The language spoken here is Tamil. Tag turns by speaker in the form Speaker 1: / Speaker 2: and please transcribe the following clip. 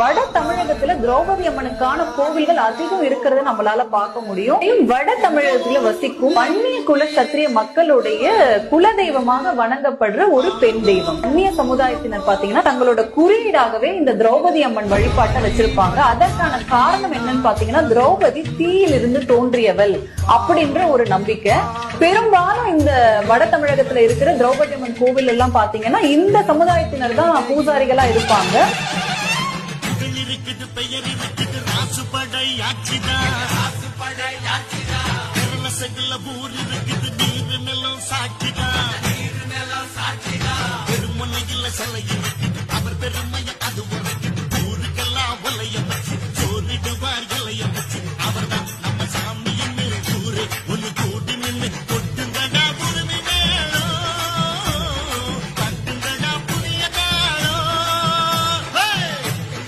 Speaker 1: வட தமிழகத்துல திரௌபதி அம்மனுக்கான கோவில்கள் அதிகம் இருக்கிறத நம்மளால பார்க்க முடியும். வட தமிழகத்துல வசிக்கும் அந்நிய குல சத்திரிய மக்களுடைய குலதெய்வமாக வணங்கப்படுற ஒரு பெண் தெய்வம். அந்நிய சமுதாயத்தினர் பாத்தீங்கன்னா தங்களோட குறியீடாகவே இந்த திரௌபதி அம்மன் வழிபாட்டை வச்சிருப்பாங்க. அதற்கான காரணம் என்னன்னு பாத்தீங்கன்னா திரௌபதி தீயிலிருந்து தோன்றியவள் அப்படின்ற ஒரு நம்பிக்கை. பெரும்பாலும் இந்த வட தமிழகத்துல இருக்கிற திரௌபதி அம்மன் கோவில் எல்லாம் பாத்தீங்கன்னா இந்த சமுதாயத்தினர் தான் பூசாரிகளா இருப்பாங்க.
Speaker 2: பெயர் இருக்குது ராசுபடை ஆட்சிதா ஊர் இருக்குது நீர் நிலம் சாட்சிதா பெருமனையில் சிலை இருக்குது அவர் பெருமை அது ஒரு